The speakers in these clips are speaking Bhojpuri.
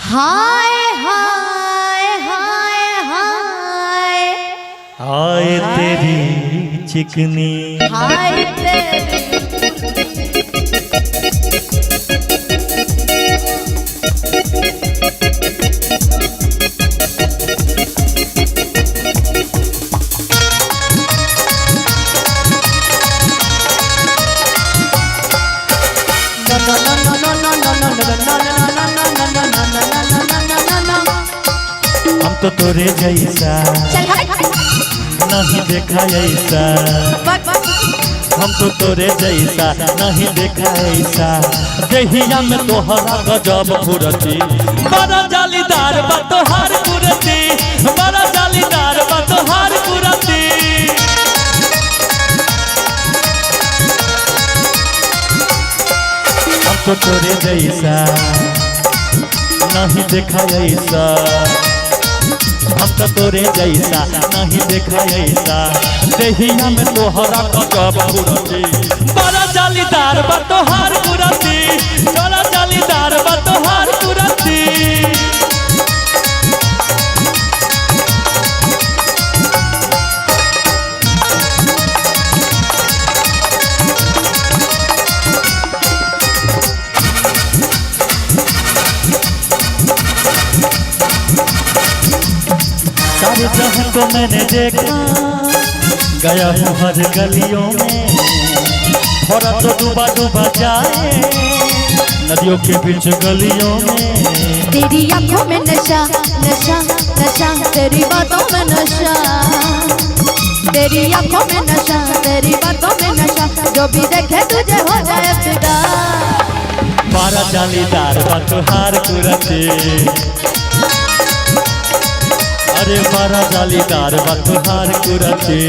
हाय हाय हाय हाय हाय तेरी चिकनी हाय तेरी हम तो तोरे जैसा नहीं देखा ऐसा, हम तो तोरे जैसा नहीं देखा ऐसा। देहिया में तोहरा गजब फुरती, बड़ा जालीदार बा तोहार कुरती, बड़ा जालीदार बा तोहार कुरती। हम तो तोरे जैसा नहीं देखा ऐसा, हम तो तोरे जैसा नहीं देखा ऐसा। देहिया में तोहरा गजब फुरती, बड़ा जालीदार बा तोहार कुरती, बड़ा जालीदार बा तोहार कुरती। सारे जहां को मैंने देखा, गया हूँ हर गलियों में। थोड़ा तो डूबा डूबा जाए नदियों के बीच गलियों में। तेरी आंखों में नशा नशा नशा, तेरी बातों में नशा, तेरी आंखों में नशा, तेरी बातों में नशा। जो भी देखे तुझे हो जाए फिदा। बड़ा जालीदार बा तोहार कुरती, अरे बड़ा जालीदार बा तोहार कुरती।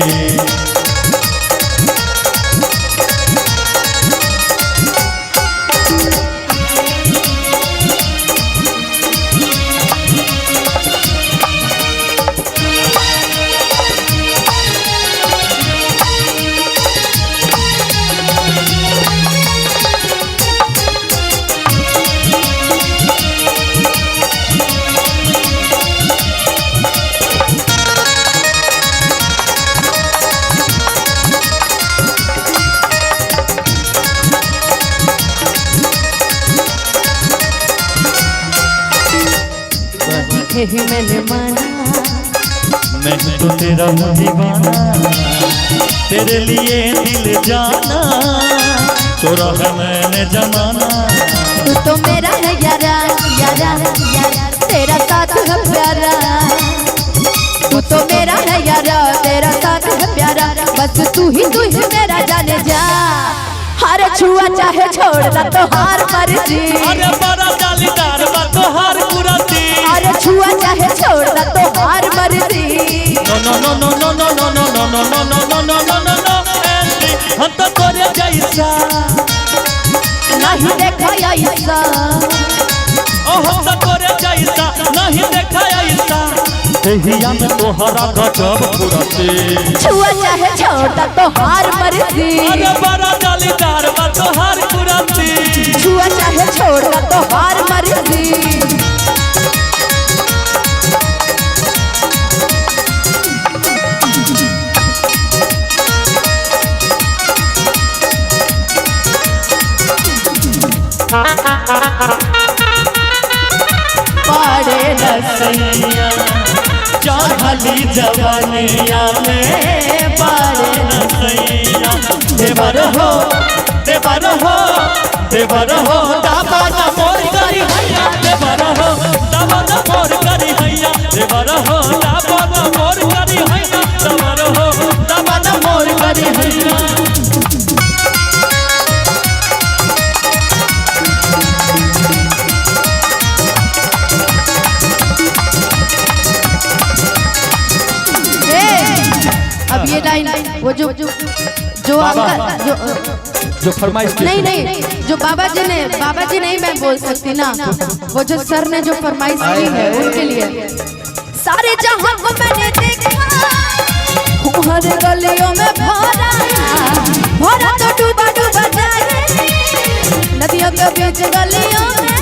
ही मैंने माना, मैं तो तेरा हूँ दीवाना, तेरे लिए दिल जाना, चोरा है मैंने जमाना। तू तो मेरा है यारा यारा यारा, तेरा साथ है प्यारा। तू तो मेरा है यारा, तेरा साथ है प्यारा। बस तू ही मेरा जाने जा। हर छुआ चाहे छोड़ना तो हार मर्जी। अरे बड़ा जालीदार बा तोहार कुरती, अरे छुआ चाहे छोड़ना तो हार मर्जी। नो नो नो नो नो नो नो नो नो नो नो नो नो नो नो नो। हम तो तोरे जैसा नहीं देखा ऐसा, ओ हम तो तोरे जैसा नहीं देखा ऐसा। देहिया में तोहरा गजब फुरती, छुआ चाहे छोड़ना तो हार मर्जी। अरे बड़ा जालीदार बा तोहार कुरती, छुआ चाहे छोड़ना तो हार मर्जी। पारे नसैया चाहली जवानिया में, पारे नसैया। देवर हो देवर हो देवर हो, दाबा न मोर करी हैया। देवर हो दाबा न मोर करी हैया, देवर हो दाबा न मोर करी हैया, देवर हो दाबा न मोर करी हैया। अब ये लाइन वो जो अंकल जो फरमाइश नहीं नहीं, जो बाबा जी नहीं मैं बोल सकती ना। वो जो सर ने जो फरमाइश की है उनके लिए। सारे जहां को मैंने देखा, हर गलियों में भरा, भरा तो डूबा डूबा जाए नदियों के बीच गलियों में।